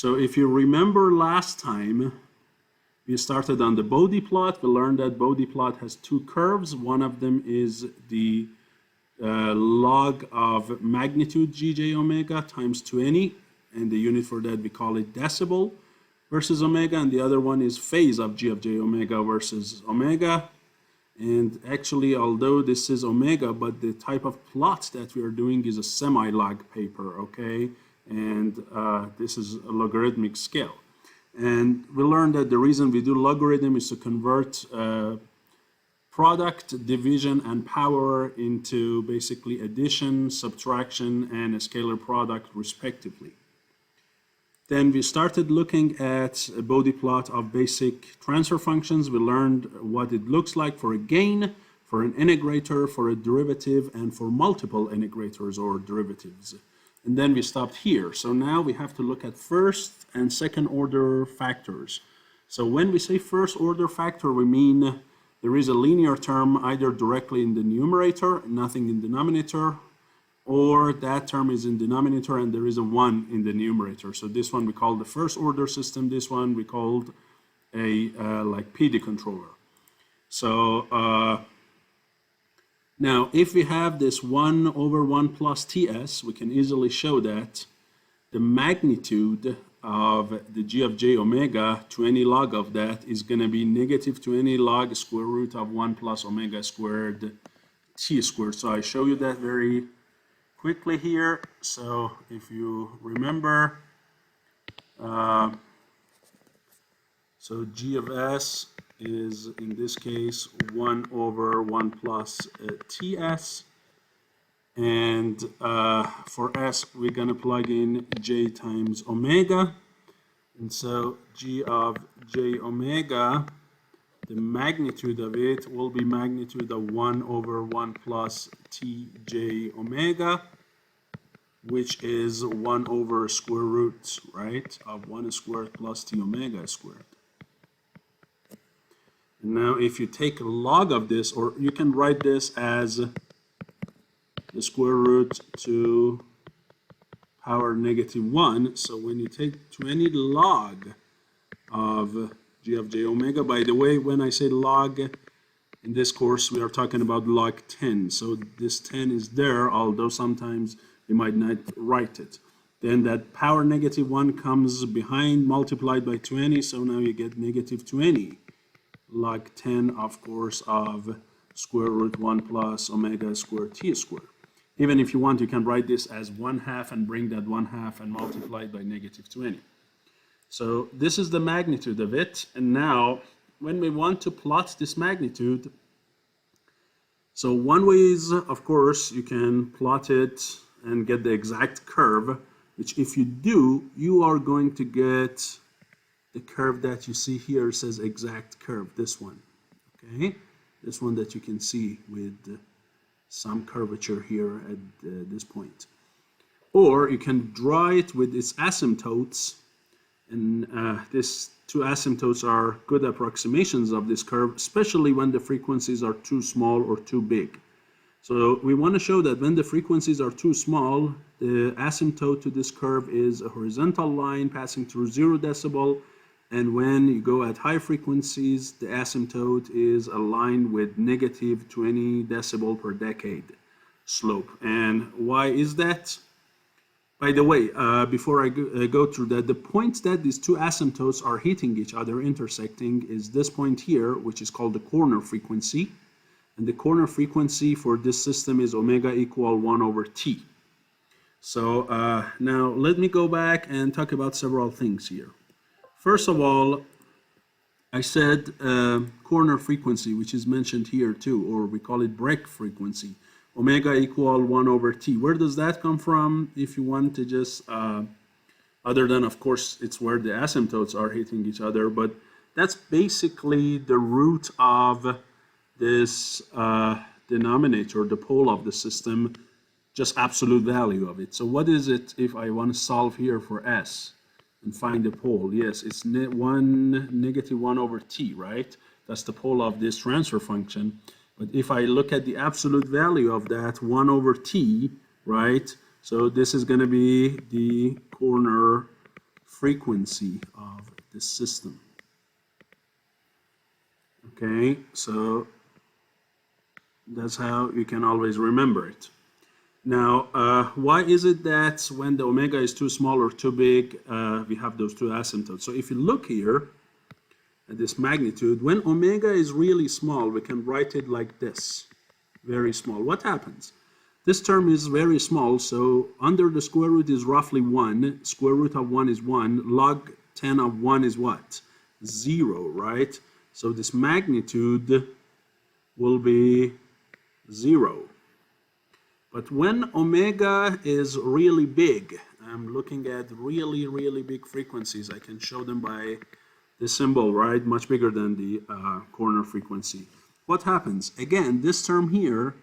So if you remember last time, we started on the Bode plot. We learned that Bode plot has two curves. One of them is the log of magnitude gj omega times 20, and the unit for that we call it decibel versus omega, and the other one is phase of g of j omega versus omega. And actually, although this is omega, but the type of plot that we are doing is a semi-log paper, okay? And this is a logarithmic scale. And we learned that the reason we do logarithm is to convert product, division, and power into basically addition, subtraction, and a scalar product respectively. Then we started looking at a Bode plot of basic transfer functions. We learned what it looks like for a gain, for an integrator, for a derivative, and for multiple integrators or derivatives. And then we stopped here. So now we have to look at first and second order factors. So when we say first order factor, we mean there is a linear term either directly in the numerator, nothing in denominator, or that term is in denominator and there is a 1 in the numerator. So this one we call the first order system. This one we called a like PD controller. So now if we have this 1 over 1 plus TS, we can easily show that the magnitude of the g of j omega to any log of that is going to be negative to any log square root of 1 plus omega squared t squared. So I show you that very quickly here. So if you remember, so g of s is in this case 1 over 1 plus ts, and for s we're going to plug in j times omega, and so g of j omega, the magnitude of it will be magnitude of 1 over 1 plus tj omega, which is 1 over square root, right, of 1 squared plus t omega squared. And now if you take a log of this, or you can write this as the square root to power negative 1. So when you take 20 log of g of j omega, by the way, when I say log in this course, we are talking about log 10. So this 10 is there, although sometimes you might not write it. Then that power negative 1 comes behind, multiplied by 20, so now you get negative 20 log 10, of course, of square root 1 plus omega squared t squared. Even if you want, you can write this as 1/2 and bring that 1/2 and multiply it by negative 20. So this is the magnitude of it. And now, when we want to plot this magnitude, so one way is, of course, you can plot it and get the exact curve, which if you do, you are going to get the curve that you see here. Says exact curve, this one, okay? This one that you can see with some curvature here at this point. Or you can draw it with its asymptotes, and these two asymptotes are good approximations of this curve, especially when the frequencies are too small or too big. So we want to show that when the frequencies are too small, the asymptote to this curve is a horizontal line passing through 0 decibel, and when you go at high frequencies, the asymptote is aligned with negative 20 decibel per decade slope. And why is that? By the way, before I go through that, the point that these two asymptotes are hitting each other, intersecting, is this point here, which is called the corner frequency. And the corner frequency for this system is omega equal 1 over t. So now let me go back and talk about several things here. First of all, I said corner frequency, which is mentioned here too, or we call it break frequency. Omega equal 1 over t. Where does that come from? If you want to just, other than, of course, it's where the asymptotes are hitting each other, but that's basically the root of this denominator, the pole of the system, just absolute value of it. So what is it if I want to solve here for s and find the pole? Yes, it's negative 1 over t, right? That's the pole of this transfer function. But if I look at the absolute value of that 1 over t, right? So this is going to be the corner frequency of the system. Okay, so that's how you can always remember it. Now, why is it that when the omega is too small or too big, we have those two asymptotes? So if you look here at this magnitude, when omega is really small, we can write it like this, very small. What happens? This term is very small, so under the square root is roughly 1. Square root of 1 is 1. Log 10 of 1 is what? 0, right? So this magnitude will be 0. But when omega is really big, I'm looking at really, really big frequencies. I can show them by this symbol, right? Much bigger than the corner frequency. What happens? Again, this term here,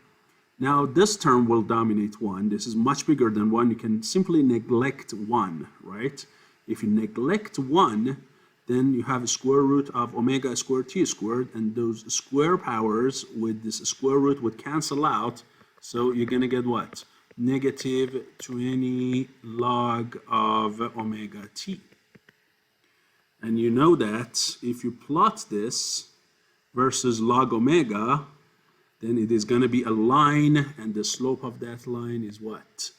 now this term will dominate 1. This is much bigger than 1. You can simply neglect 1, right? If you neglect 1, then you have a square root of omega squared t squared, and those square powers with this square root would cancel out. So you're going to get what? Negative 20 log of omega t. And you know that if you plot this versus log omega, then it is going to be a line, and the slope of that line is what?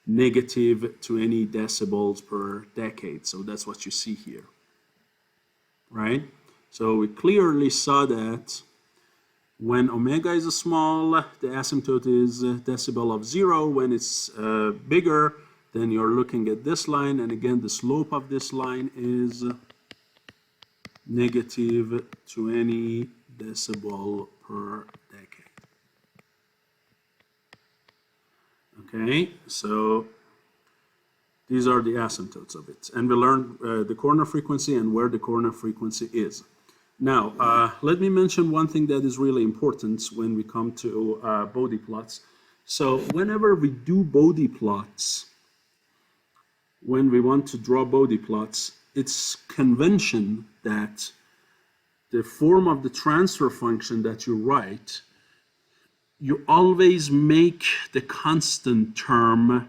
Negative 20 decibels per decade. So that's what you see here, right? So we clearly saw that when omega is small, the asymptote is decibel of 0. When it's bigger, then you're looking at this line, and again, the slope of this line is negative 20 decibel per decade. Okay, so these are the asymptotes of it. And we learned the corner frequency and where the corner frequency is. Now, let me mention one thing that is really important when we come to Bode plots. So whenever we do Bode plots, when we want to draw Bode plots, it's convention that the form of the transfer function that you write, you always make the constant term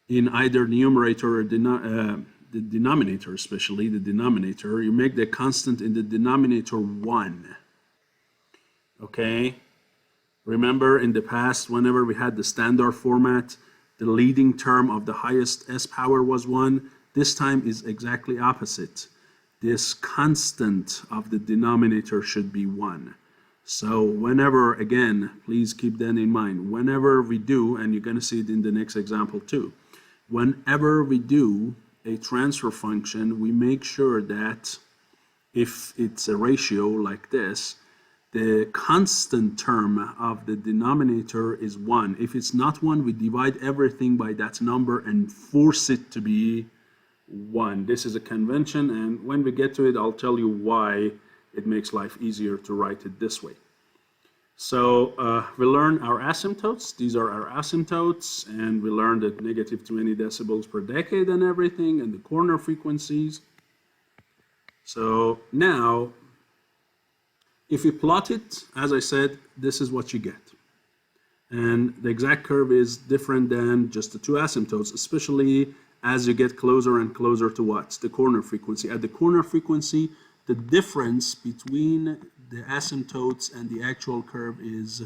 in either numerator or the denominator, especially the denominator, you make the constant in the denominator 1. Okay? Remember in the past, whenever we had the standard format, the leading term of the highest S power was 1. This time is exactly opposite. This constant of the denominator should be 1. So whenever, again, please keep that in mind, whenever we do, and you're going to see it in the next example too, whenever we do a transfer function, we make sure that if it's a ratio like this, the constant term of the denominator is 1. If it's not 1, we divide everything by that number and force it to be 1. This is a convention, and when we get to it, I'll tell you why it makes life easier to write it this way. So we learn our asymptotes. These are our asymptotes, and we learned that negative 20 decibels per decade and everything, and the corner frequencies. So now, if you plot it, as I said, this is what you get. And the exact curve is different than just the two asymptotes, especially as you get closer and closer to what? The corner frequency. At the corner frequency, the difference between the asymptotes and the actual curve is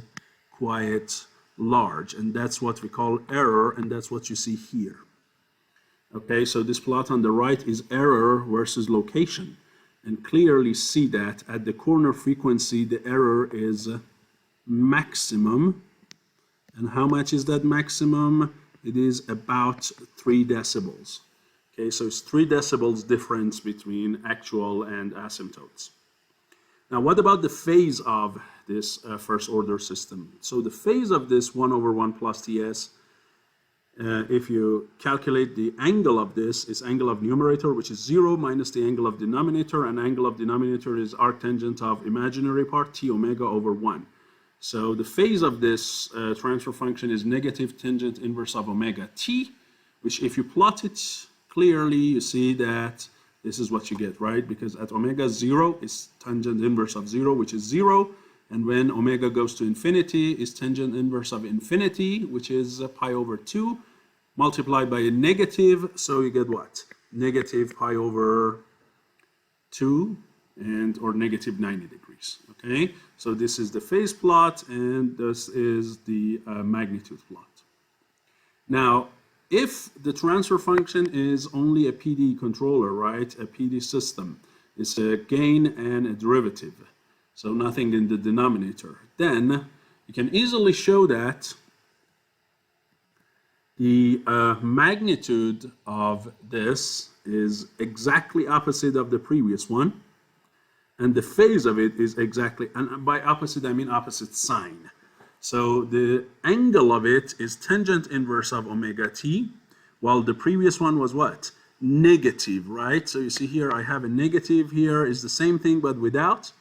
quite large, and that's what we call error, and that's what you see here. Okay, so this plot on the right is error versus location, and clearly see that at the corner frequency the error is maximum. And how much is that maximum? It is about 3 decibels. Okay, so it's 3 decibels difference between actual and asymptotes. Now, what about the phase of this first order system? So the phase of this 1 over 1 plus Ts, if you calculate the angle of this, is angle of numerator, which is 0, minus the angle of denominator, and angle of denominator is arctangent of imaginary part, t omega over 1. So the phase of this transfer function is negative tangent inverse of omega t, which if you plot it clearly, you see that this is what you get, right? Because at omega 0 is tangent inverse of 0, which is 0. And when omega goes to infinity, is tangent inverse of infinity, which is pi over 2, multiplied by a negative. So you get what? negative pi over 2 and or negative 90 degrees. Okay, so this is the phase plot and this is the magnitude plot. Now, if the transfer function is only a PD controller, right, a PD system, it's a gain and a derivative, so nothing in the denominator, then you can easily show that the magnitude of this is exactly opposite of the previous one, and the phase of it is exactly, and by opposite I mean opposite sign. So the angle of it is tangent inverse of omega t, while the previous one was what? Negative, right? So you see here I have a negative, here is the same thing but without,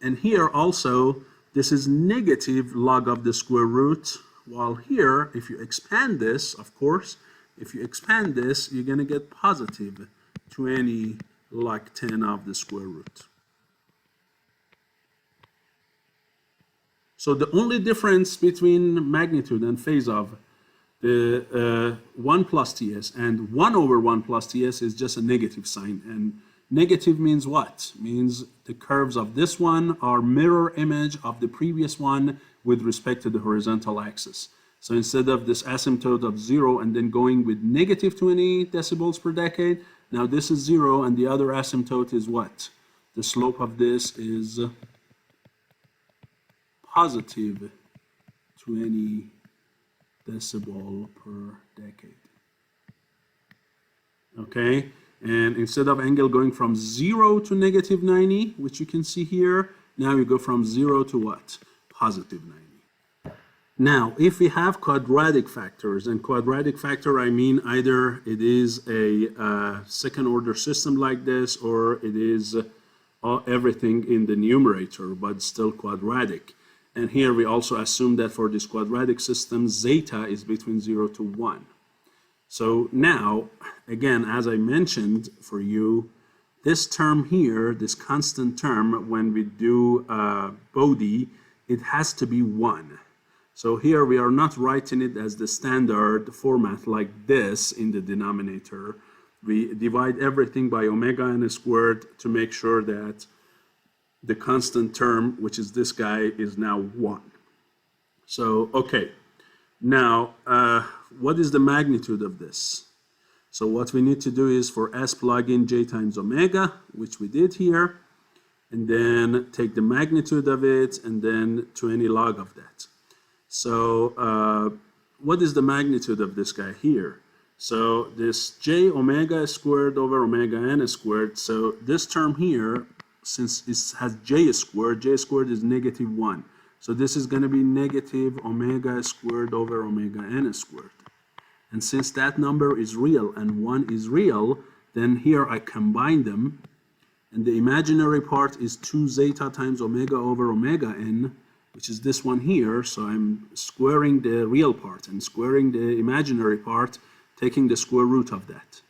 and here also this is negative log of the square root, while here if you expand this, of course, if you expand this you're going to get positive 20 log 10 of the square root. So the only difference between magnitude and phase of the 1 plus ts and 1 over 1 plus ts is just a negative sign. And negative means what? Means the curves of this one are mirror image of the previous one with respect to the horizontal axis. So instead of this asymptote of 0 and then going with negative 20 decibels per decade, now this is 0 and the other asymptote is what? The slope of this is positive 20 decibel per decade. Okay, and instead of angle going from 0 to negative 90, which you can see here, now you go from 0 to what? Positive 90. Now, if we have quadratic factors, and quadratic factor I mean either it is a second order system like this or it is everything in the numerator but still quadratic. And here we also assume that for this quadratic system, zeta is between 0 to 1. So now, again, as I mentioned for you, this term here, this constant term, when we do Bode, it has to be 1. So here we are not writing it as the standard format like this in the denominator. We divide everything by omega n squared to make sure that the constant term, which is this guy, is now 1. So, okay. Now, what is the magnitude of this? So what we need to do is for S plug in J times omega, which we did here, and then take the magnitude of it and then 20 log of that. So what is the magnitude of this guy here? So this J omega squared over omega n squared, so this term here, since it has J squared is negative 1. So this is going to be negative omega squared over omega n squared. And since that number is real and 1 is real, then here I combine them. And the imaginary part is 2 zeta times omega over omega n, which is this one here. So I'm squaring the real part and squaring the imaginary part, taking the square root of that.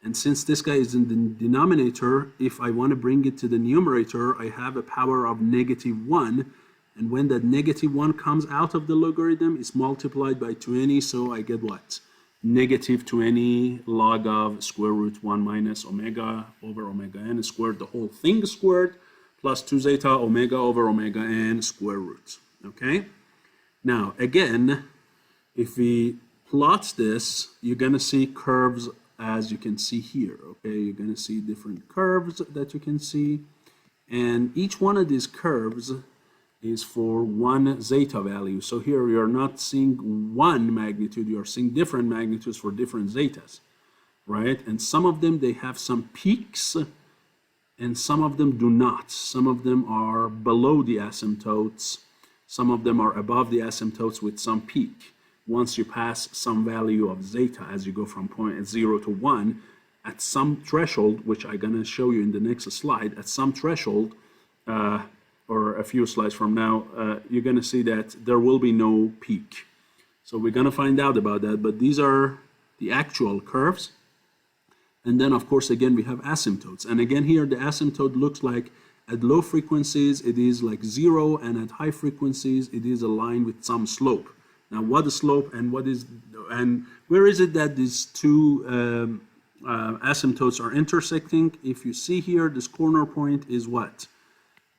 And since this guy is in the denominator, if I want to bring it to the numerator, I have a power of negative 1. And when that negative 1 comes out of the logarithm, it's multiplied by 20. So I get what? Negative 20 log of square root 1 minus omega over omega n squared, the whole thing squared, plus 2 zeta omega over omega n square root. Okay? Now, again, if we plot this, you're going to see curves as you can see here. Okay, you're going to see different curves that you can see, and each one of these curves is for one zeta value. So here you are not seeing one magnitude, you are seeing different magnitudes for different zetas, right? And some of them, they have some peaks and some of them do not. Some of them are below the asymptotes, some of them are above the asymptotes with some peak. Once you pass some value of zeta, as you go from point 0 to 1, at some threshold, which I'm going to show you in the next slide, at some threshold, or a few slides from now, you're going to see that there will be no peak. So we're going to find out about that, but these are the actual curves. And then, of course, again, we have asymptotes. And again, here, the asymptote looks like at low frequencies, it is like 0, and at high frequencies, it is a line with some slope. Now, what is slope and what is, and where is it that these two asymptotes are intersecting. If you see here, this corner point is what?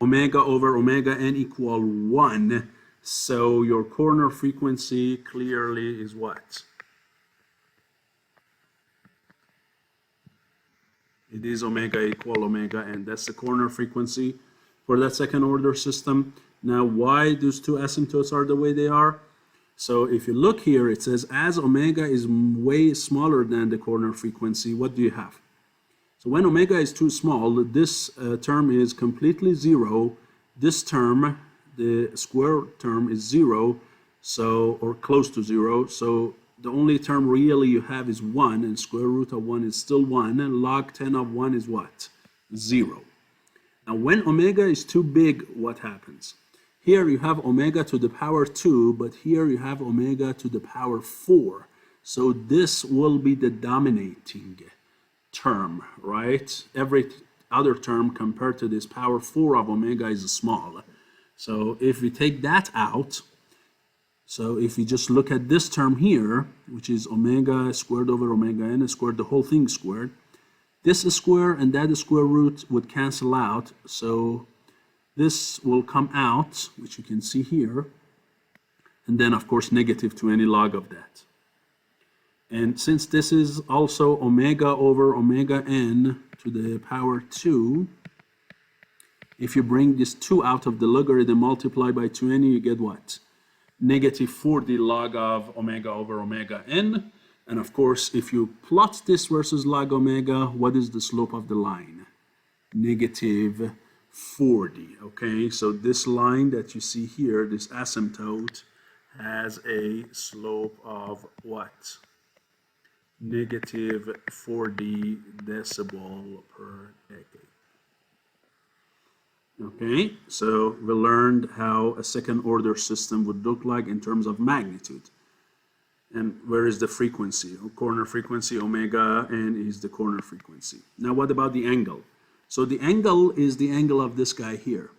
Omega over omega n equal 1. So your corner frequency clearly is what? It is omega equal omega n. That's the corner frequency for that second order system. Now, why those two asymptotes are the way they are? So if you look here, it says as omega is way smaller than the corner frequency, what do you have? So when omega is too small, this term is completely zero. This term, the square term, is zero, so, or close to zero. So the only term really you have is 1, and square root of 1 is still 1, and log 10 of 1 is what? 0. Now when omega is too big, what happens? Here you have omega to the power 2, but here you have omega to the power 4. So this will be the dominating term, right? Every other term compared to this power 4 of omega is small. So if we take that out, so if you just look at this term here, which is omega squared over omega n squared, the whole thing squared, this is square and that is square root would cancel out. So this will come out, which you can see here, and then of course negative to any log of that. And since this is also omega over omega n to the power 2, if you bring this 2 out of the logarithm, multiply by 2n, you get what? Negative 40 log of omega over omega n. And of course, if you plot this versus log omega, what is the slope of the line? Negative 40, okay? So this line that you see here, this asymptote, has a slope of what? Negative 40 decibel per decade. Okay, so we learned how a second order system would look like in terms of magnitude. And where is the frequency? Corner frequency, omega n is the corner frequency. Now what about the angle? So the angle is the angle of this guy here.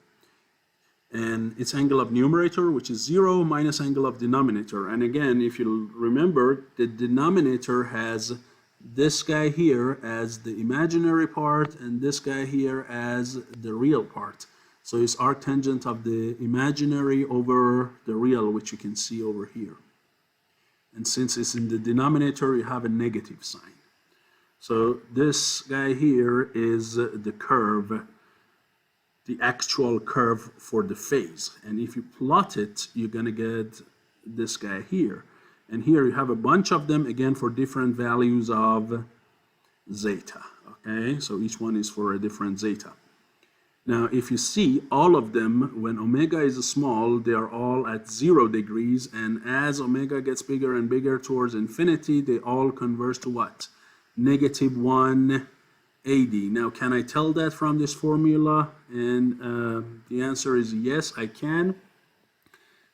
And it's angle of numerator, which is 0, minus angle of denominator. And again, if you remember, the denominator has this guy here as the imaginary part and this guy here as the real part. So it's arctangent of the imaginary over the real, which you can see over here. And since it's in the denominator, you have a negative sign. So this guy here is the curve, the actual curve for the phase. And if you plot it, you're going to get this guy here. And here you have a bunch of them, again, for different values of zeta. Okay, so each one is for a different zeta. Now, if you see all of them, when omega is small, they are all at 0 degrees. And as omega gets bigger and bigger towards infinity, they all converge to what? Negative 180. Now, can I tell that from this formula? And the answer is yes, I can.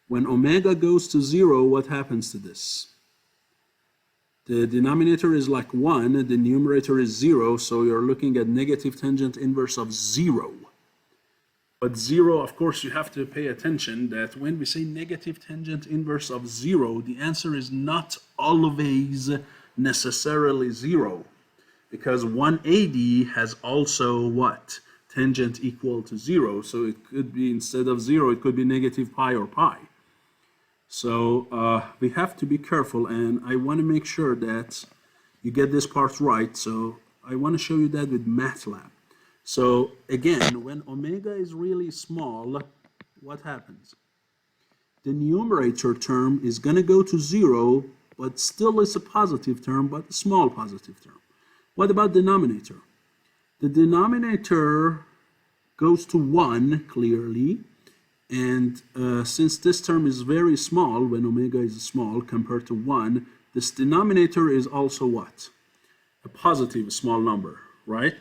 When omega goes to 0, what happens to this? The denominator is like 1, the numerator is 0, so you're looking at negative tangent inverse of 0. But 0, of course, you have to pay attention that when we say negative tangent inverse of 0, the answer is not always necessarily 0. Because 180 has also what? Tangent equal to 0. So it could be, instead of 0, it could be negative pi or pi. So we have to be careful, and I want to make sure that you get this part right. So I want to show you that with MATLAB. So again, when omega is really small, what happens? The numerator term is going to go to 0, but still it's a positive term, but a small positive term. What about denominator? The denominator goes to 1 clearly, and since this term is very small, when omega is small compared to 1, this denominator is also what? A positive small number, right?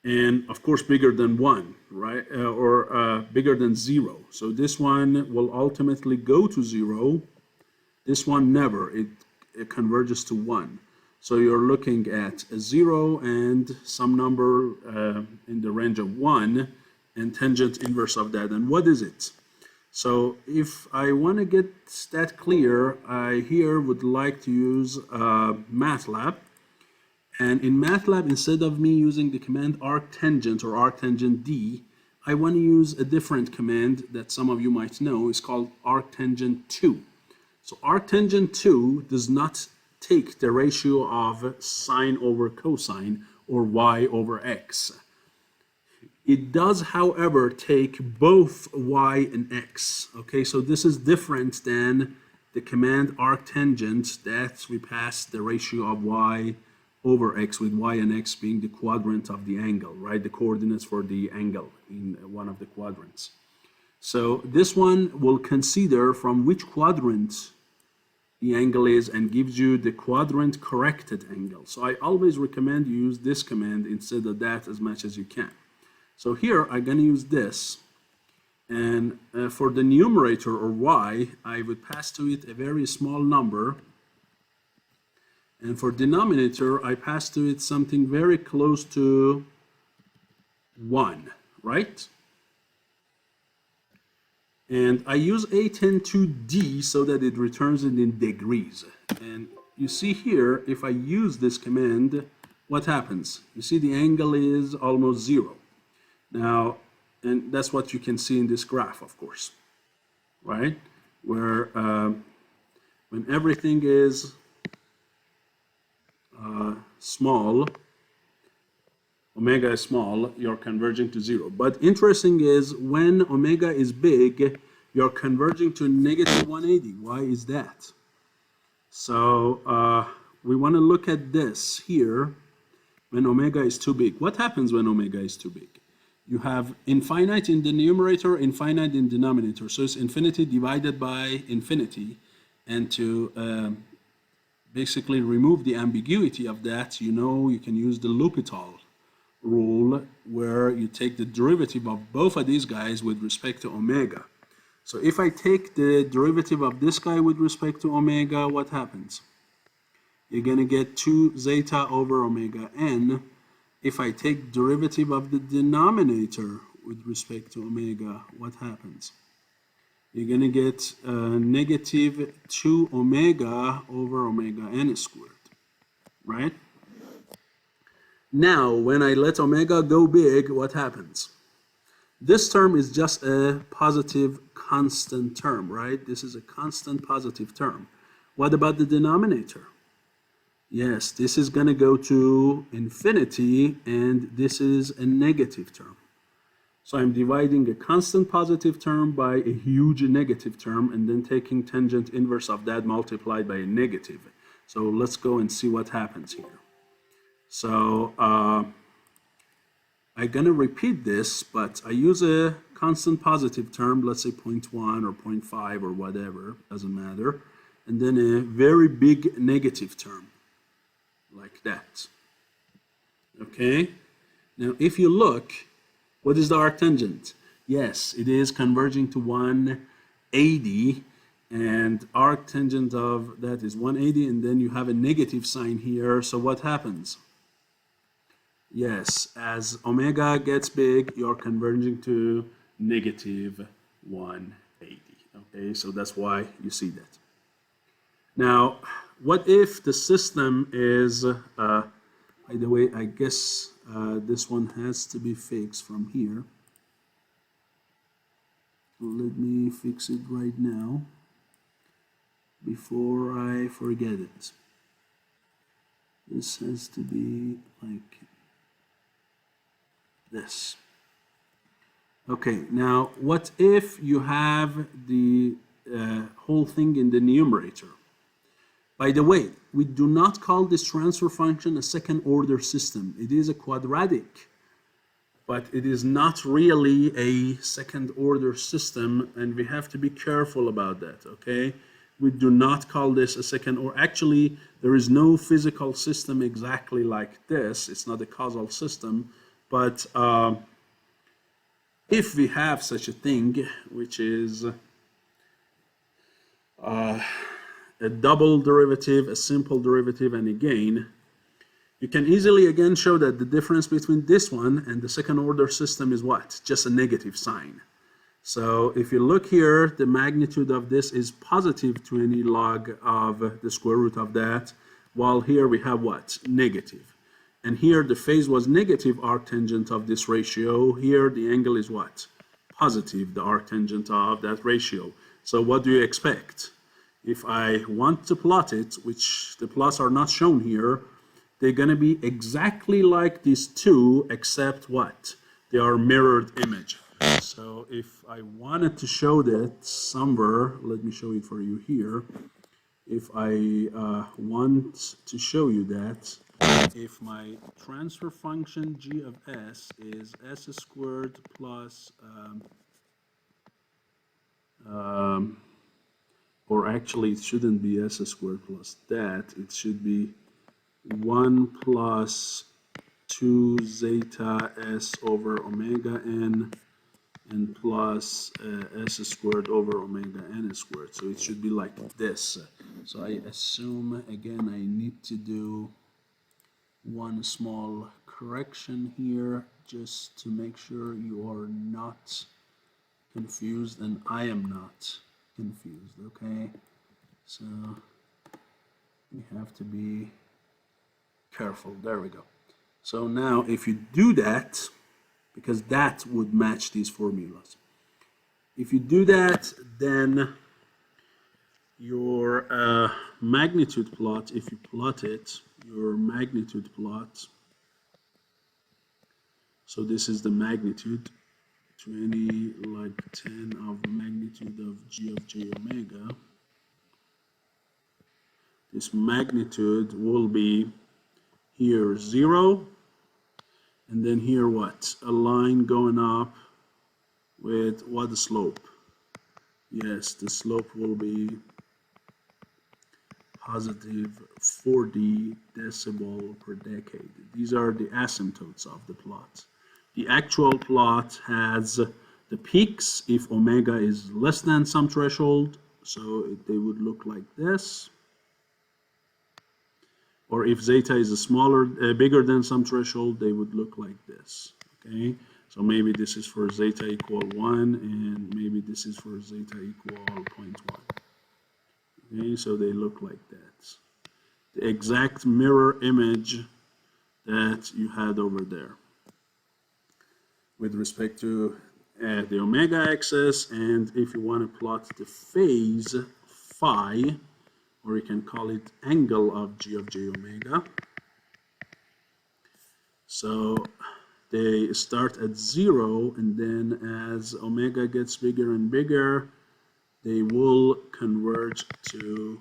And of course bigger than 1, right? Or bigger than 0. So this one will ultimately go to 0. This one never. It converges to 1. So you're looking at a 0 and some number in the range of 1 and tangent inverse of that. And what is it? So if I want to get that clear, I here would like to use MATLAB. And in MATLAB, instead of me using the command arctangent or arctangent D, I want to use a different command that some of you might know. It's called arctangent 2. So arctangent 2 does not take the ratio of sine over cosine or y over x. It does, however, take both y and x. Okay, so this is different than the command arctangent that we pass the ratio of y over x, with y and x being the quadrant of the angle, right? The coordinates for the angle in one of the quadrants. So this one will consider from which quadrant the angle is and gives you the quadrant corrected angle. So I always recommend you use this command instead of that as much as you can. So here I'm going to use this, and for the numerator or y, I would pass to it a very small number, and for denominator I pass to it something very close to 1, right? And I use A10 so that it returns it in degrees. And you see here, if I use this command, what happens? You see the angle is almost 0. Now, and that's what you can see in this graph, of course, right? Where when everything is small, omega is small, you're converging to 0. But interesting is when omega is big, you're converging to negative 180. Why is that? So we want to look at this here when omega is too big. What happens when omega is too big? You have infinite in the numerator, infinite in denominator. So it's infinity divided by infinity. And to basically remove the ambiguity of that, you know, you can use the Lupital Rule, where you take the derivative of both of these guys with respect to omega. So if I take the derivative of this guy with respect to omega, what happens? You're going to get 2 zeta over omega n. If I take derivative of the denominator with respect to omega, what happens? You're going to get negative 2 omega over omega n squared, right? Now, when I let omega go big, what happens? This term is just a positive constant term, right? This is a constant positive term. What about the denominator? Yes, this is going to go to infinity, and this is a negative term. So I'm dividing a constant positive term by a huge negative term, and then taking tangent inverse of that multiplied by a negative. So let's go and see what happens here. So I'm going to repeat this, but I use a constant positive term, let's say 0.1 or 0.5 or whatever, doesn't matter, and then a very big negative term, like that. Okay? Now, if you look, what is the arctangent? Yes, it is converging to 180, and arctangent of that is 180, and then you have a negative sign here, so what happens? Yes, as omega gets big, you're converging to negative 180. Okay, so that's why you see that. Now, what if the system is, by the way, I guess this one has to be fixed from here. Let me fix it right now before I forget it. This has to be like this. Okay, now what if you have the whole thing in the numerator? By the way, we do not call this transfer function a second order system. It is a quadratic, but it is not really a second order system, and we have to be careful about that, okay? We do not call this a second order. Actually, there is no physical system exactly like this. It's not a causal system. But if we have such a thing, which is a double derivative, a simple derivative, and a gain, you can easily again show that the difference between this one and the second order system is what? Just a negative sign. So if you look here, the magnitude of this is positive 20 log of the square root of that, while here we have what? Negative. And here the phase was negative arctangent of this ratio. Here the angle is what? Positive, the arctangent of that ratio. So what do you expect? If I want to plot it, which the plots are not shown here, they're going to be exactly like these two, except what? They are mirrored image. So if I wanted to show that somewhere, let me show it for you here. If I want to show you that, if my transfer function g of s is s squared plus, or actually it shouldn't be s squared plus that, it should be 1 plus 2 zeta s over omega n and plus s squared over omega n squared. So it should be like this. So I assume, again, I need to do one small correction here just to make sure you are not confused, and I am not confused, okay? So we have to be careful. There we go. So now if you do that, because that would match these formulas, if you do that, then your magnitude plot, if you plot it, your magnitude plot, so this is the magnitude, 20 like 10 of magnitude of g of j omega. This magnitude will be here 0, and then here what? A line going up with what slope? Yes, the slope will be positive 40 decibel per decade. These are the asymptotes of the plot. The actual plot has the peaks if omega is less than some threshold, so they would look like this. Or if zeta is smaller, bigger than some threshold, they would look like this. Okay, so maybe this is for zeta equal 1, and maybe this is for zeta equal 0.1. Okay, so they look like that. The exact mirror image that you had over there with respect to the omega axis. And if you want to plot the phase phi, or you can call it angle of g of j omega. So they start at 0, and then as omega gets bigger and bigger, they will converge to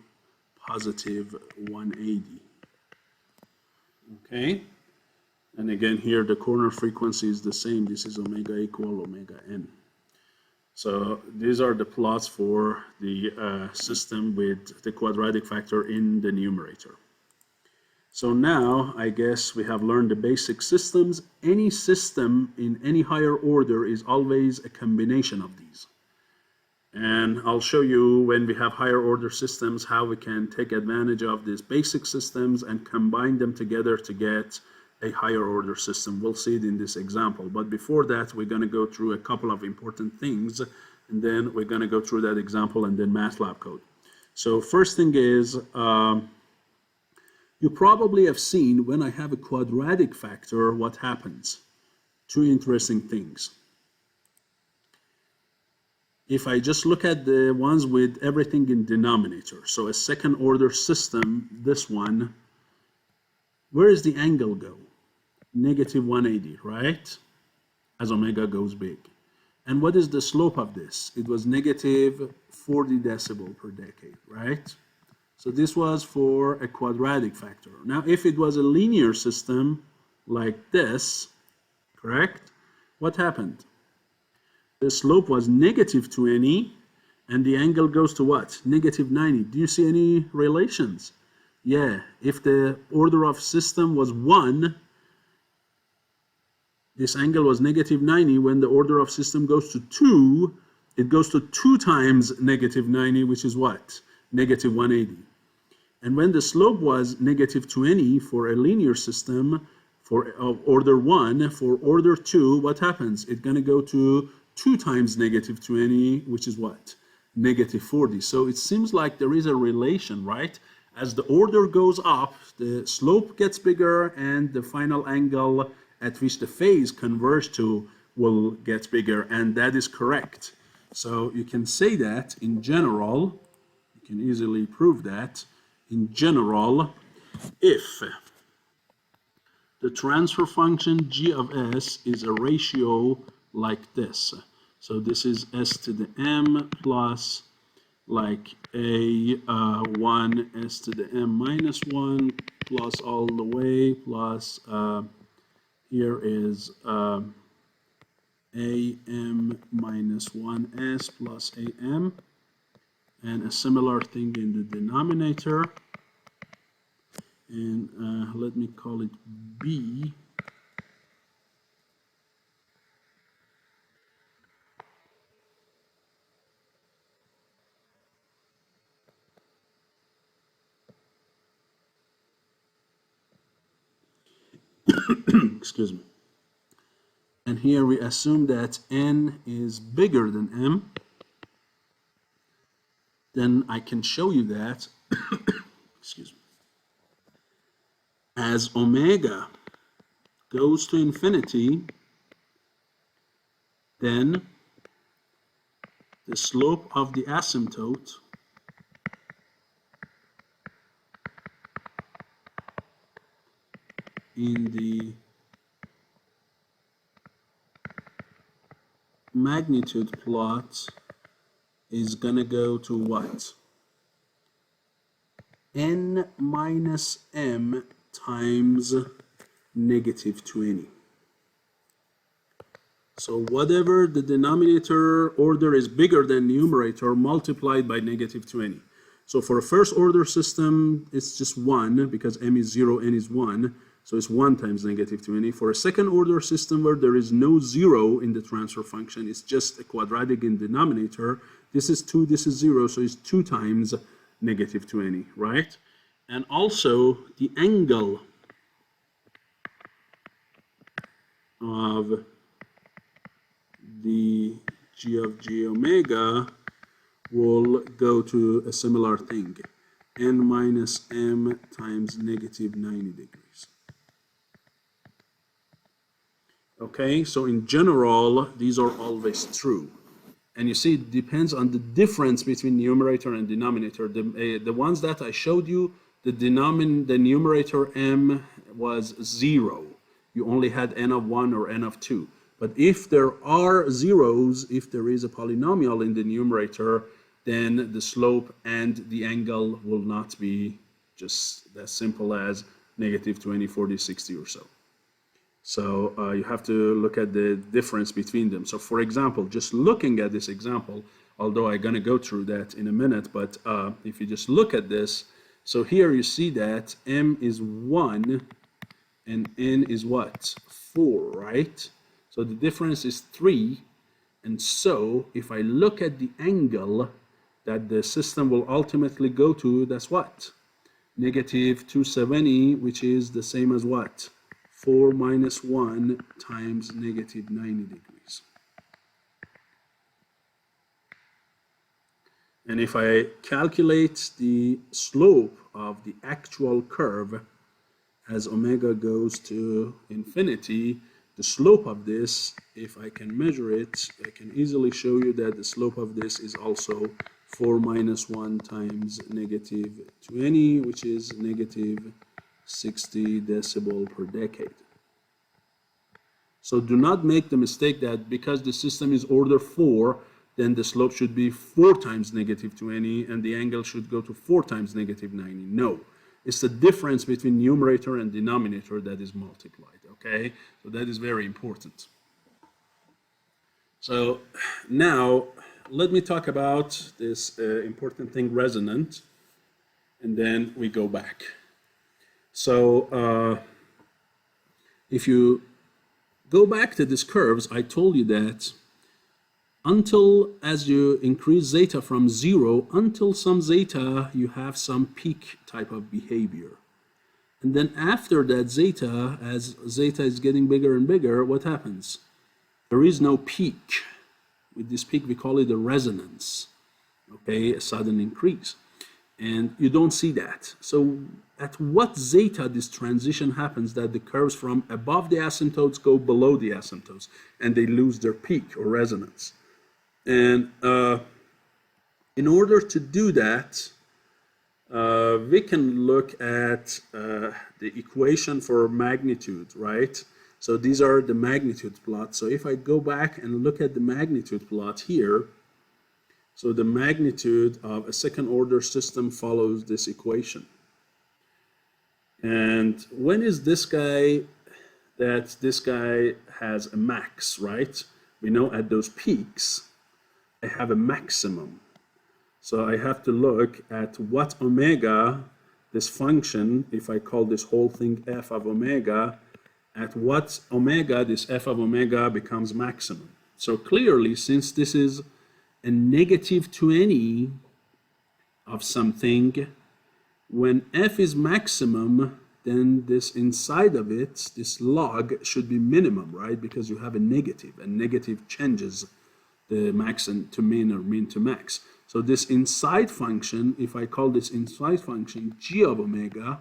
positive 180. Okay? And again, here the corner frequency is the same. This is omega equal omega n. So these are the plots for the system with the quadratic factor in the numerator. So now I guess we have learned the basic systems. Any system in any higher order is always a combination of these. And I'll show you when we have higher order systems how we can take advantage of these basic systems and combine them together to get a higher order system. We'll see it in this example. But before that, we're going to go through a couple of important things, and then we're going to go through that example and then MATLAB code. So first thing is, you probably have seen when I have a quadratic factor, what happens. Two interesting things. If I just look at the ones with everything in denominator, so a second order system, this one, where does the angle go? Negative 180, right? As omega goes big. And what is the slope of this? It was negative 40 decibel per decade, right? So this was for a quadratic factor. Now, if it was a linear system like this, correct? What happened? The slope was negative 20, and the angle goes to what? Negative 90. Do you see any relations? Yeah, if the order of system was 1, this angle was negative 90. When the order of system goes to 2, it goes to 2 times negative 90, which is what? Negative 180. And when the slope was negative 20 for a linear system, for order 1, for order 2, what happens? It's going to go to 2 times negative 20, which is what? Negative 40. So it seems like there is a relation, right? As the order goes up, the slope gets bigger and the final angle at which the phase converges to will get bigger, and that is correct. So you can say that in general, you can easily prove that in general, if the transfer function g of s is a ratio like this. So this is s to the m plus like a 1 s to the m minus 1 plus all the way plus here is am minus 1s plus am, and a similar thing in the denominator, and let me call it b. Excuse me. And here we assume that n is bigger than m. Then I can show you that excuse me, as omega goes to infinity, then the slope of the asymptote in the magnitude plot is gonna go to what? N minus m times negative 20. So whatever the denominator order is bigger than numerator multiplied by negative 20. So for a first order system, it's just 1 because m is 0, n is 1. So it's 1 times negative 20. For a second order system where there is no 0 in the transfer function, it's just a quadratic in denominator. This is 2, this is 0, so it's 2 times negative 20, right? And also the angle of the g of g omega will go to a similar thing, n minus m times negative 90 degrees. Okay, so in general, these are always true. And you see, it depends on the difference between numerator and denominator. The ones that I showed you, the numerator m was 0. You only had n of 1 or n of 2. But if there are zeros, if there is a polynomial in the numerator, then the slope and the angle will not be just as simple as negative 20, 40, 60 or so. So you have to look at the difference between them. So for example, just looking at this example, although I'm going to go through that in a minute, but if you just look at this, so here you see that m is 1 and n is what? 4, right? So the difference is 3. And so if I look at the angle that the system will ultimately go to, that's what? Negative 270, which is the same as what? 4 minus 1 times negative 90 degrees. And if I calculate the slope of the actual curve as omega goes to infinity, the slope of this, if I can measure it, I can easily show you that the slope of this is also 4 minus 1 times negative 20, which is negative 60 decibel per decade. So do not make the mistake that because the system is order 4, then the slope should be 4 times negative 20 and the angle should go to 4 times negative 90. No, it's the difference between numerator and denominator that is multiplied, okay? So that is very important. So now let me talk about this important thing, resonant, and then we go back. So if you go back to these curves, I told you that until as you increase zeta from 0, until some zeta, you have some peak type of behavior. And then after that zeta, as zeta is getting bigger and bigger, what happens? There is no peak. With this peak, we call it a resonance, okay, a sudden increase. And you don't see that. So at what zeta this transition happens that the curves from above the asymptotes go below the asymptotes and they lose their peak or resonance. And in order to do that, we can look at the equation for magnitude, right? So these are the magnitude plots. So if I go back and look at the magnitude plot here, so the magnitude of a second order system follows this equation. And when is this guy that this guy has a max, right? We know at those peaks, I have a maximum. So I have to look at what omega, this function, if I call this whole thing f of omega, at what omega this f of omega becomes maximum. So clearly, since this is a negative to any of something, when f is maximum, then this inside of it, this log should be minimum, right? Because you have a negative, and negative changes the max to min or min to max. So this inside function, if I call this inside function g of omega,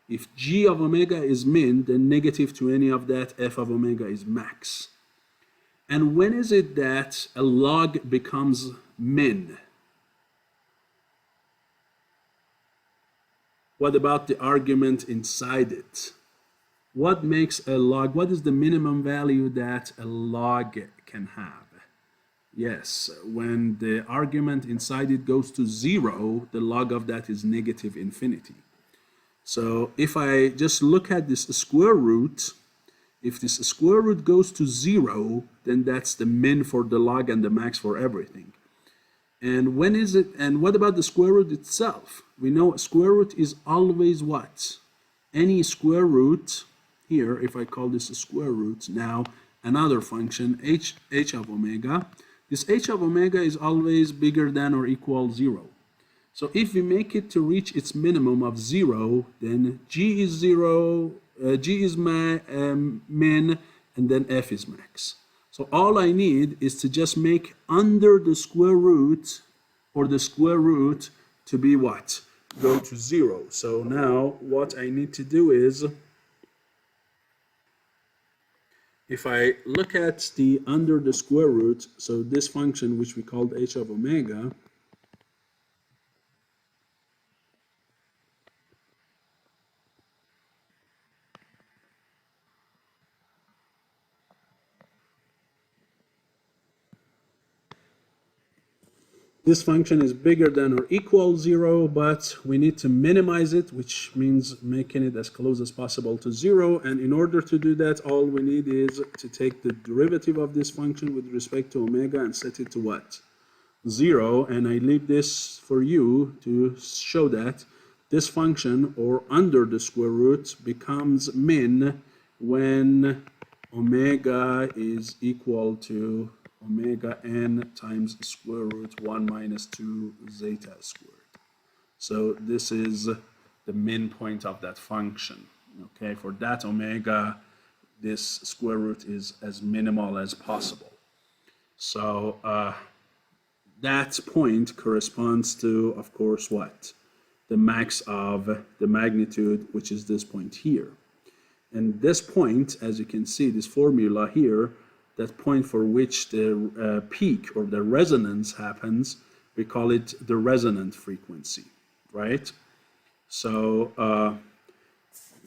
if g of omega is min, then negative to any of that f of omega is max. And when is it that a log becomes min? What about the argument inside it? What makes a log, what is the minimum value that a log can have? Yes, when the argument inside it goes to 0, the log of that is negative infinity. So if I just look at this square root, if this square root goes to 0, then that's the min for the log and the max for everything. And when is it, and what about the square root itself? We know a square root is always what? Any square root, here, if I call this a square root, now another function, h of omega, this h of omega is always bigger than or equal 0. So if we make it to reach its minimum of 0, then g is 0, g is min, and then f is max. So all I need is to just make under the square root, or the square root, to be what? Go to 0. So now what I need to do is, if I look at the under the square root, so this function which we called h of omega, this function is bigger than or equal 0, but we need to minimize it, which means making it as close as possible to 0. And in order to do that, all we need is to take the derivative of this function with respect to omega and set it to what? 0. And I leave this for you to show that this function, or under the square root, becomes min when omega is equal to omega n times square root 1 minus 2 zeta squared. So this is the min point of that function. Okay, for that omega, this square root is as minimal as possible. So that point corresponds to, of course, what? The max of the magnitude, which is this point here. And this point, as you can see, this formula here, that point for which the peak or the resonance happens, we call it the resonant frequency, right? So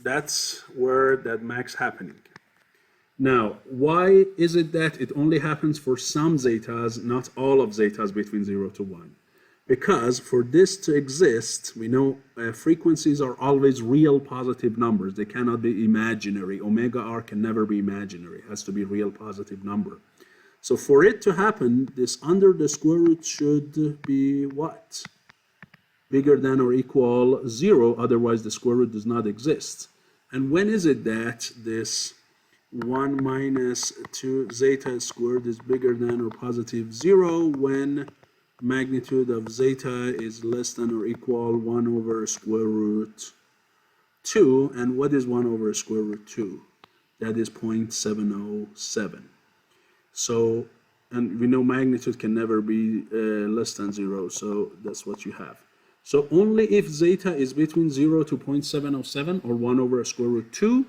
that's where that max happening. Now, why is it that it only happens for some zetas, not all of zetas between 0 to 1? Because for this to exist, we know frequencies are always real positive numbers. They cannot be imaginary. Omega r can never be imaginary. It has to be real positive number. So for it to happen, this under the square root should be what? Bigger than or equal 0, otherwise the square root does not exist. And when is it that this 1 minus 2 zeta squared is bigger than or positive 0? When magnitude of zeta is less than or equal 1 over square root 2. And what is 1 over square root 2? That is 0.707. So, and we know magnitude can never be less than 0, so that's what you have. So only if zeta is between 0 to 0.707 or 1 over square root 2,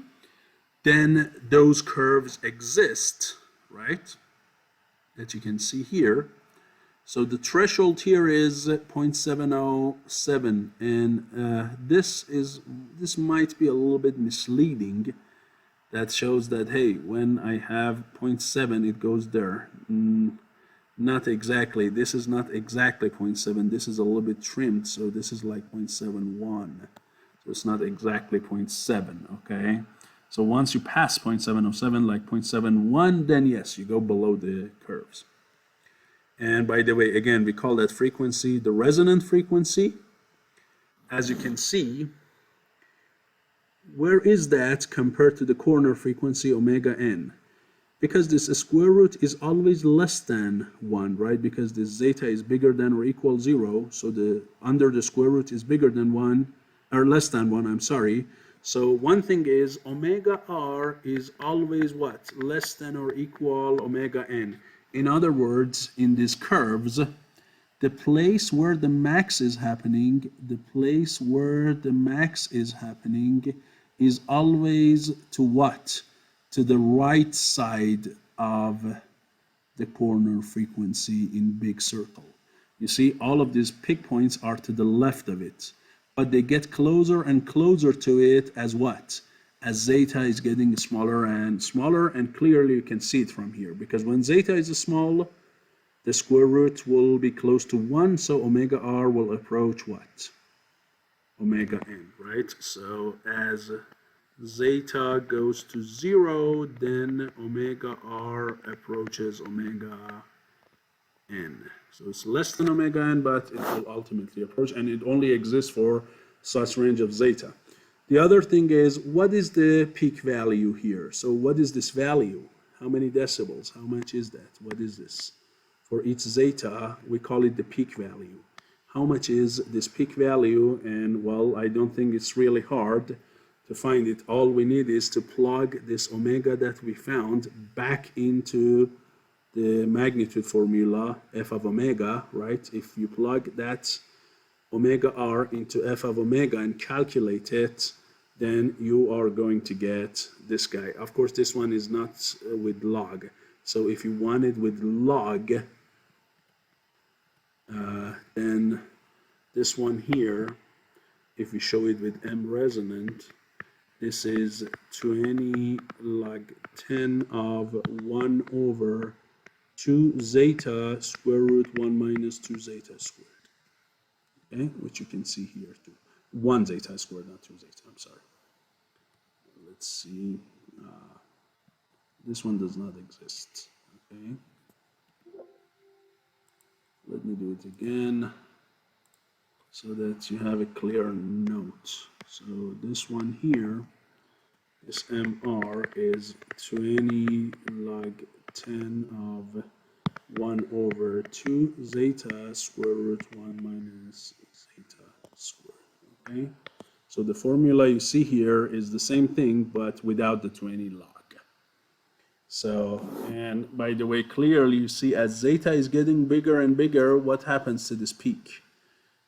then those curves exist, right? That you can see here. So the threshold here is 0.707, and this might be a little bit misleading. That shows that, hey, when I have 0.7, it goes there. Not exactly. This is not exactly 0.7. This is a little bit trimmed, so this is like 0.71. So it's not exactly 0.7, okay? So once you pass 0.707, like 0.71, then yes, you go below the curves. And by the way, again, we call that frequency the resonant frequency. As you can see, where is that compared to the corner frequency omega n? Because this square root is always less than 1, right? Because this zeta is bigger than or equal 0, so the under the square root is bigger than 1, or less than 1, I'm sorry. So one thing is omega r is always what? Less than or equal omega n. In other words, in these curves, the place where the max is happening, is always to what? To the right side of the corner frequency in big circle. You see, all of these pick points are to the left of it, but they get closer and closer to it as what? As zeta is getting smaller and smaller, and clearly you can see it from here, because when zeta is small, the square root will be close to 1, so omega r will approach what? Omega n, right? So as zeta goes to 0, then omega r approaches omega n. So it's less than omega n, but it will ultimately approach, and it only exists for such range of zeta. The other thing is, what is the peak value here? So what is this value? How many decibels? How much is that? What is this? For each zeta, we call it the peak value. How much is this peak value? And well, I don't think it's really hard to find it. All we need is to plug this omega that we found back into the magnitude formula, f of omega, right? If you plug that omega r into f of omega and calculate it, then you are going to get this guy. Of course, this one is not with log. So if you want it with log, then this one here, if we show it with m resonant, this is 20 log 10 of 1 over 2 zeta square root 1 minus 2 zeta squared. Okay, which you can see here too. 1 zeta squared, not 2 zeta, I'm sorry. Let's see. This one does not exist. Okay. Let me do it again so that you have a clear note. So this one here, this MR is 20 log 10 of 1 over 2 zeta square root 1 minus zeta squared. Okay. So the formula you see here is the same thing, but without the 20 log. So, and by the way, clearly you see as zeta is getting bigger and bigger, what happens to this peak?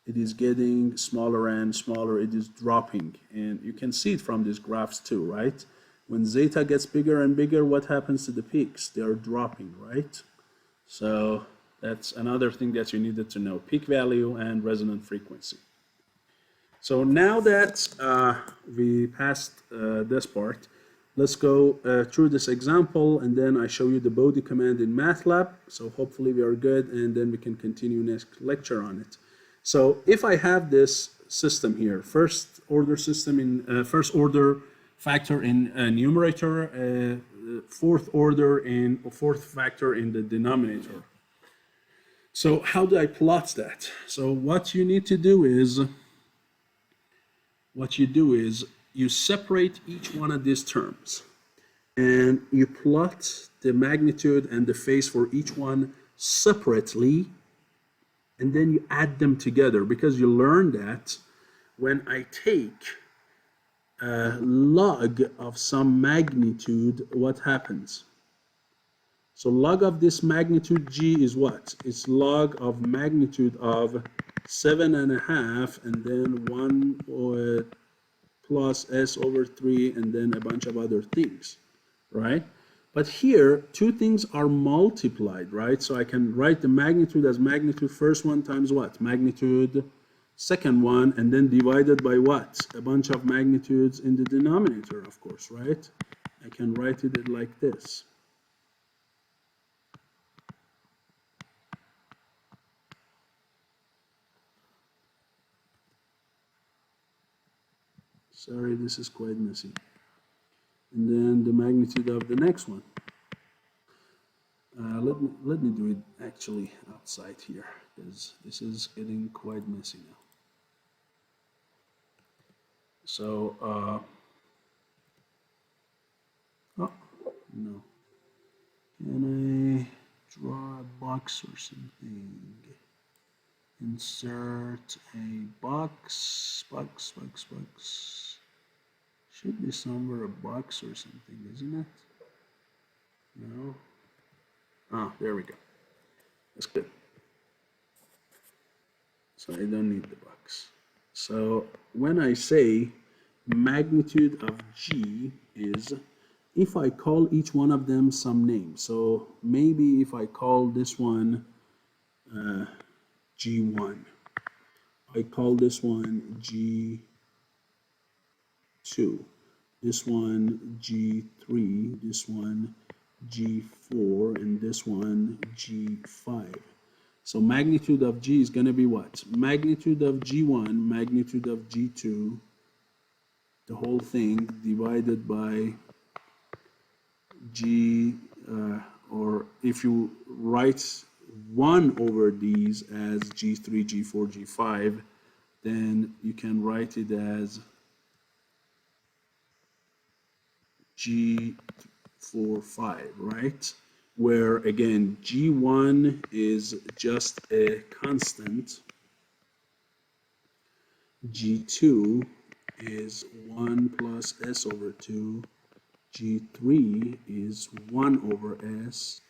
It is getting smaller and smaller, it is dropping. And you can see it from these graphs too, right? When zeta gets bigger and bigger, what happens to the peaks? They are dropping, right? So that's another thing that you needed to know, peak value and resonant frequency. So now that we passed this part, let's go through this example, and then I show you the Bode command in MATLAB. So hopefully we are good, and then we can continue next lecture on it. So if I have this system here, first order system in first order factor in numerator, fourth factor in the denominator. So how do I plot that? So what you need to do is, you separate each one of these terms and you plot the magnitude and the phase for each one separately, and then you add them together, because you learn that when I take a log of some magnitude, what happens? So log of this magnitude g is what? It's log of magnitude of 7.5, and then 1 plus s over 3, and then a bunch of other things, right? But here, two things are multiplied, right? So I can write the magnitude as magnitude first one times what? Magnitude second one, and then divided by what? A bunch of magnitudes in the denominator, of course, right? I can write it like this. Sorry, this is quite messy. And then the magnitude of the next one. Let me do it actually outside here, because this is getting quite messy now. So, oh, no. Can I draw a box or something? Insert a box. Should be somewhere a box or something, isn't it? No. Ah, there we go. That's good. So I don't need the box. So when I say magnitude of G is, if I call each one of them some name. So maybe if I call this one G1, I call this one G2, this one G3, this one G4, and this one G5. So magnitude of G is going to be what? Magnitude of G1, magnitude of G2, the whole thing divided by G, or if you write 1 over these as G3, G4, G5, then you can write it as G4, 5, right? Where again, G1 is just a constant, G2 is 1 plus s over 2, G3 is 1 over s,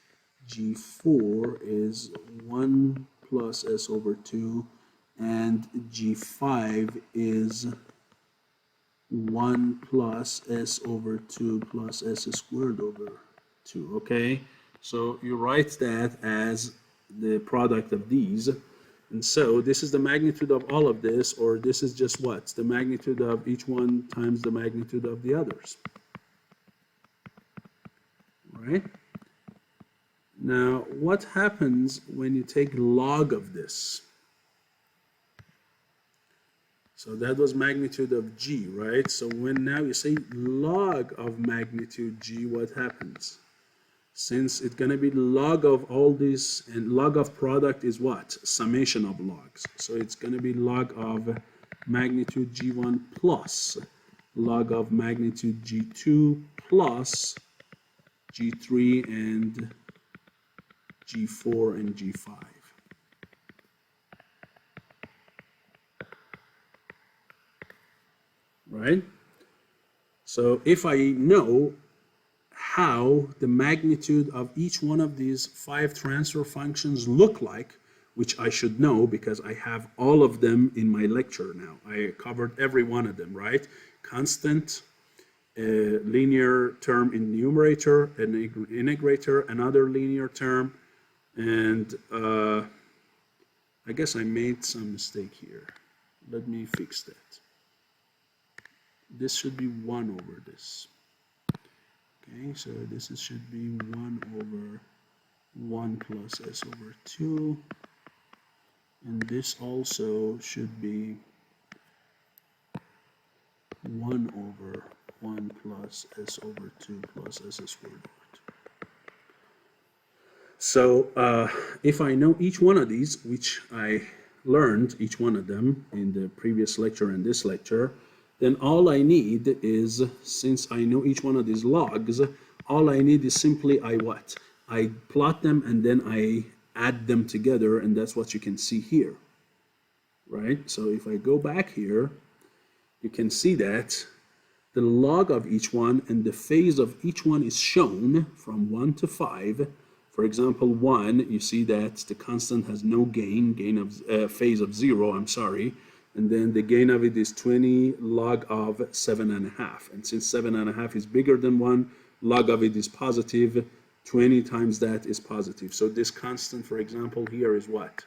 G4 is 1 plus s over 2, and G5 is 1 plus s over 2 plus s squared over 2, okay? So you write that as the product of these. And so this is the magnitude of all of this, or this is just what? The magnitude of each one times the magnitude of the others. Right? Now, what happens when you take log of this? So that was magnitude of G, right? So when now you say log of magnitude G, what happens? Since it's going to be log of all these, and log of product is what? Summation of logs. So it's going to be log of magnitude G1 plus log of magnitude G2 plus G3 and G4 and G5. Right? So if I know how the magnitude of each one of these 5 transfer functions look like, which I should know because I have all of them in my lecture now. I covered every one of them, right? Constant, linear term in numerator, an integrator, another linear term, and I guess I made some mistake here. Let me fix that. This should be 1 over this. Okay, so this should be 1 over 1 plus s over 2. And this also should be 1 over 1 plus s over 2 plus s squared over 2. So if I know each one of these, which I learned each one of them in the previous lecture and this lecture, then all I need is, since I know each one of these logs, all I need is simply I plot them and then I add them together, and that's what you can see here, right? So if I go back here, you can see that the log of each one and the phase of each one is shown from 1 to 5, For example, 1, you see that the constant has no gain of phase of 0, I'm sorry, and then the gain of it is 20 log of 7.5. And since 7.5 is bigger than 1, log of it is positive, 20 times that is positive. So this constant, for example, here is what?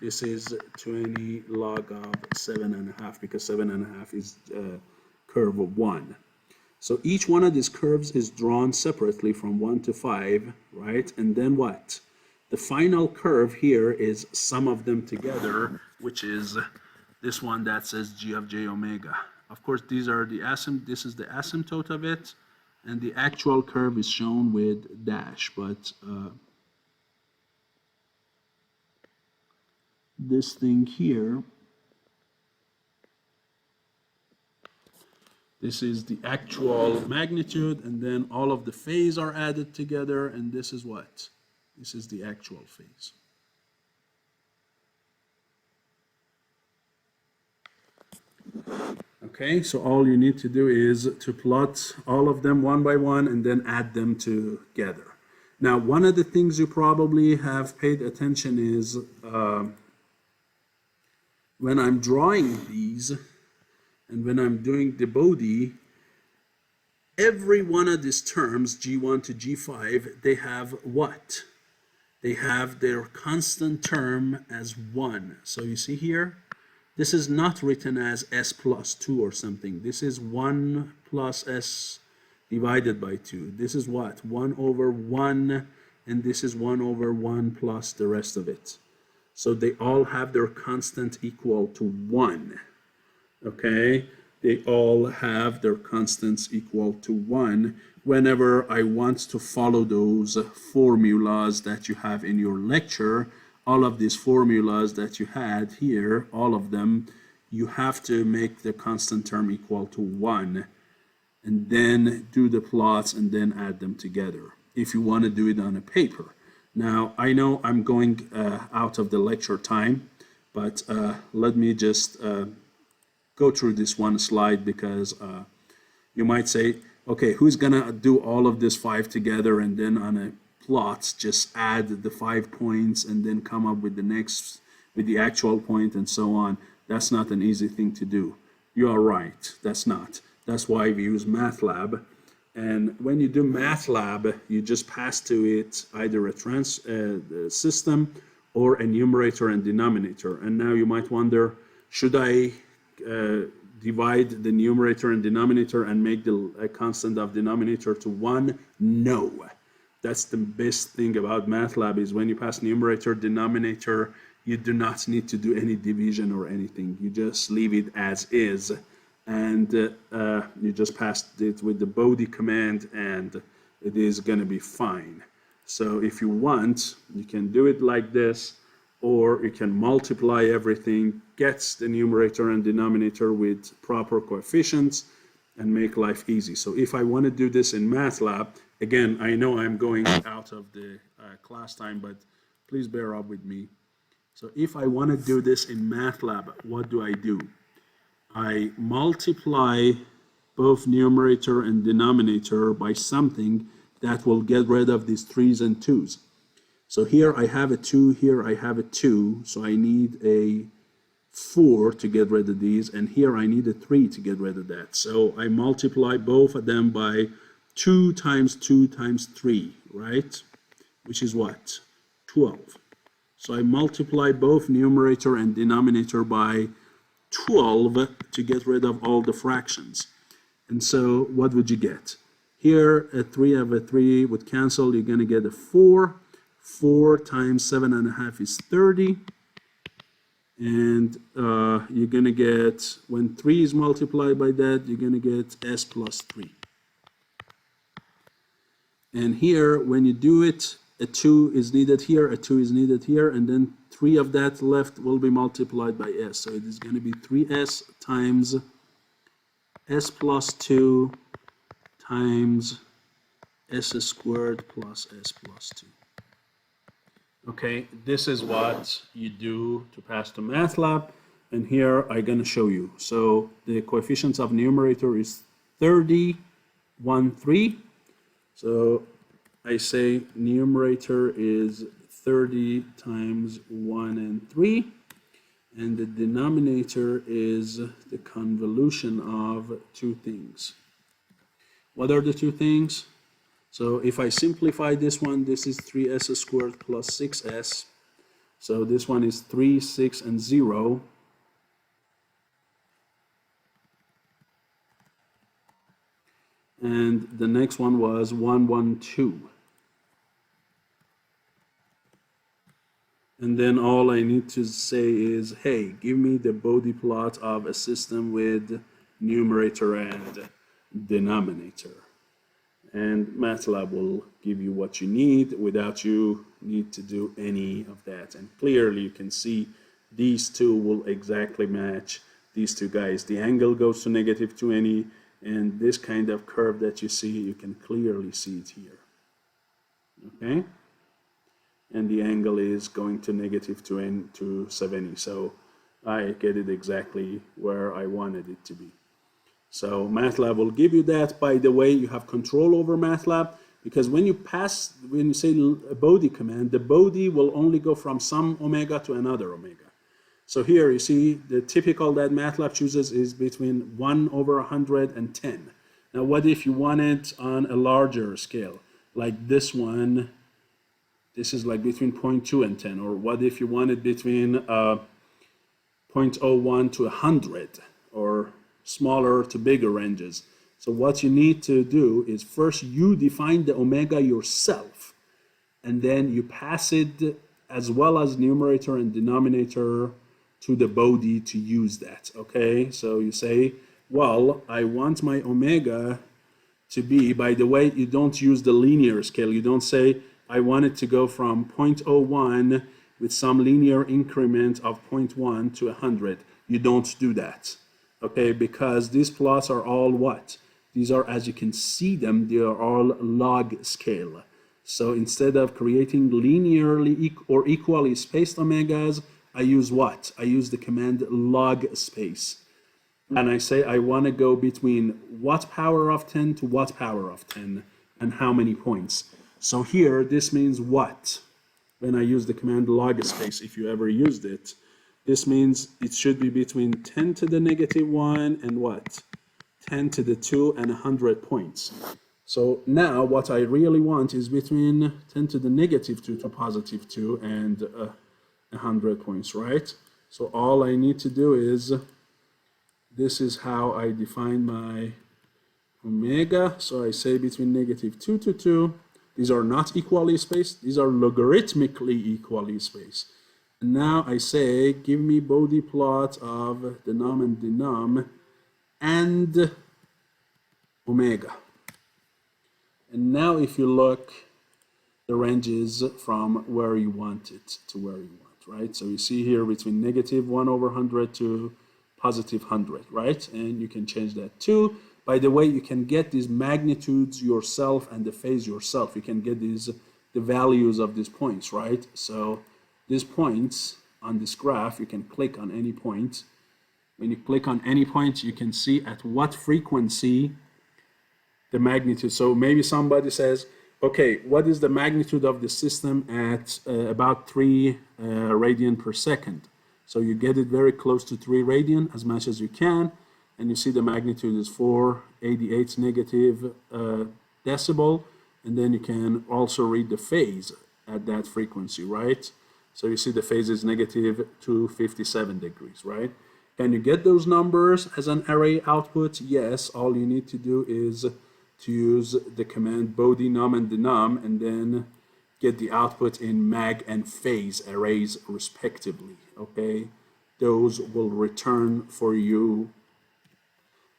This is 20 log of 7.5, because 7.5 is curve of 1. So each one of these curves is drawn separately from 1 to 5, right? And then what? The final curve here is sum of them together, which is this one that says g of j omega. Of course, these are the this is the asymptote of it, and the actual curve is shown with dash, but this thing here, this is the actual magnitude, and then all of the phase are added together, and this is what? This is the actual phase. Okay, so all you need to do is to plot all of them one by one and then add them together. Now, one of the things you probably have paid attention is when I'm drawing these, and when I'm doing the Bode, every one of these terms, G1 to G5, they have what? They have their constant term as 1. So you see here, this is not written as s plus 2 or something. This is 1 plus s divided by 2. This is what? 1 over 1, and this is 1 over 1 plus the rest of it. So they all have their constant equal to 1. Okay, they all have their constants equal to 1 whenever I want to follow those formulas that you have in your lecture. All of these formulas that you had here, all of them, you have to make the constant term equal to 1 and then do the plots and then add them together if you want to do it on a paper. Now, I know I'm going out of the lecture time, but let me just go through this one slide, because you might say, okay, who's gonna do all of this 5 together and then on a plot just add the 5 points and then come up with the next, with the actual point and so on? That's not an easy thing to do. You are right, that's not. That's why we use MATLAB. And when you do MATLAB, you just pass to it either a system or a numerator and denominator. And now you might wonder, should I divide the numerator and denominator and make the constant of denominator to 1? No. That's the best thing about MATLAB, is when you pass numerator, denominator, you do not need to do any division or anything. You just leave it as is, and you just pass it with the Bode command, and it is going to be fine. So if you want, you can do it like this, or you can multiply everything, get the numerator and denominator with proper coefficients, and make life easy. So if I want to do this in MATLAB, again, I know I'm going out of the class time, but please bear up with me. So if I want to do this in MATLAB, what do? I multiply both numerator and denominator by something that will get rid of these 3's and 2's. So here I have a 2, here I have a 2, so I need a 4 to get rid of these, and here I need a 3 to get rid of that. So I multiply both of them by 2 times 2 times 3, right? Which is what? 12. So I multiply both numerator and denominator by 12 to get rid of all the fractions. And so what would you get? Here, a 3 of a 3 would cancel. You're going to get a 4. 4 times 7.5 is 30. And you're going to get, when 3 is multiplied by that, you're going to get s plus 3. And here, when you do it, a 2 is needed here, a 2 is needed here, and then 3 of that left will be multiplied by s. So it is going to be 3s times s plus 2 times s squared plus s plus 2. Okay, this is what you do to pass to MATLAB, and here I'm going to show you. So the coefficients of numerator is 30, 1, 3. So I say numerator is 30 times 1 and 3, and the denominator is the convolution of two things. What are the two things? So if I simplify this one, this is 3s squared plus 6s. So this one is 3, 6, and 0. And the next one was 1, 1, 2. And then all I need to say is, hey, give me the Bode plot of a system with numerator and denominator. And MATLAB will give you what you need without you need to do any of that. And clearly you can see these two will exactly match these two guys. The angle goes to negative 20, and this kind of curve that you see, you can clearly see it here. Okay? And the angle is going to negative 2 to 70. So I get it exactly where I wanted it to be. So MATLAB will give you that. By the way, you have control over MATLAB, because when you say a Bode command, the Bode will only go from some omega to another omega. So here you see the typical that MATLAB chooses is between 1 over 100 and 10. Now what if you want it on a larger scale, like this one? This is like between 0.2 and 10. Or what if you want it between 0.01 to 100, or smaller to bigger ranges? So what you need to do is first you define the omega yourself, and then you pass it as well as numerator and denominator to the Bode to use that. Okay, so you say, well, I want my omega to be, by the way, you don't use the linear scale. You don't say I want it to go from 0.01 with some linear increment of 0.1 to 100. You don't do that. Okay, because these plots are all what? These are, as you can see them, they are all log scale. So instead of creating linearly or equally spaced omegas, I use what? I use the command log space. And I say I want to go between what power of 10 to what power of 10, and how many points. So here, this means what? When I use the command log space, if you ever used it, this means it should be between 10 to the negative 1 and what? 10 to the 2 and 100 points. So now what I really want is between 10 to the negative 2 to positive 2 and 100 points, right? So all I need to do is, this is how I define my omega. So I say between negative 2 to 2. These are not equally spaced. These are logarithmically equally spaced. And now I say, give me Bode plot of denom and denom and omega. And now if you look, the range is from where you want it to where you want, right? So you see here between negative 1 over 100 to positive 100, right? And you can change that too. By the way, you can get these magnitudes yourself and the phase yourself. You can get the values of these points, right? So these points on this graph, you can click on any point. When you click on any point, you can see at what frequency the magnitude. So maybe somebody says, okay, what is the magnitude of the system at about 3 radian per second? So you get it very close to 3 radian as much as you can. And you see the magnitude is 488 negative decibel, and then you can also read the phase at that frequency, right? So you see the phase is negative 257 degrees, right? Can you get those numbers as an array output? Yes, all you need to do is to use the command Bode num and denom, and then get the output in mag and phase arrays respectively, okay? Those will return for you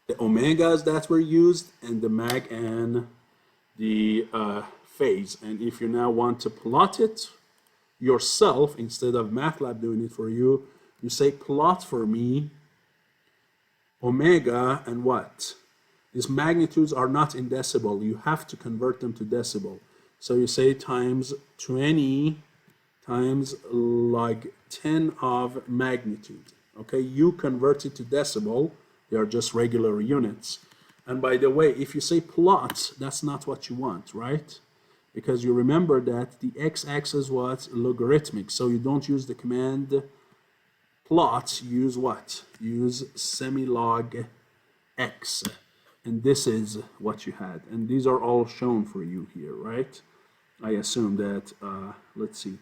the omegas that were used and the mag and the phase. And if you now want to plot it yourself instead of MATLAB doing it for you, you say plot for me omega and what? These magnitudes are not in decibel. You have to convert them to decibel. So you say times 20 times log 10 of magnitude. Okay, you convert it to decibel. They are just regular units. And by the way, if you say plot, that's not what you want, right? because you remember that the x-axis was logarithmic, so you don't use the command plot, use what? Use semilog x, and this is what you had, and these are all shown for you here, right? I assume that, let's see.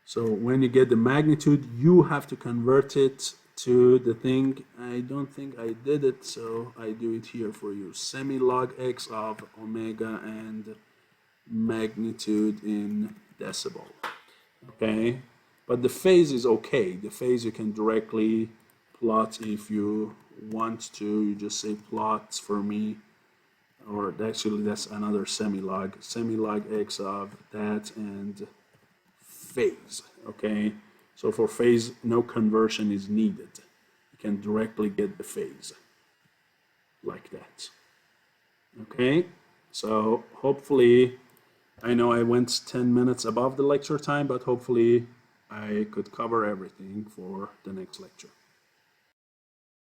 So when you get the magnitude, you have to convert it to the thing. I don't think I did it, so I do it here for you. Semilog x of omega and magnitude in decibel. Okay, but the phase is okay. The phase you can directly plot if you want to. You just say plots for me, or actually that's another semilog x of that and phase. Okay, so for phase no conversion is needed. You can directly get the phase like that. Okay, so hopefully, I know I went 10 minutes above the lecture time, but hopefully I could cover everything for the next lecture.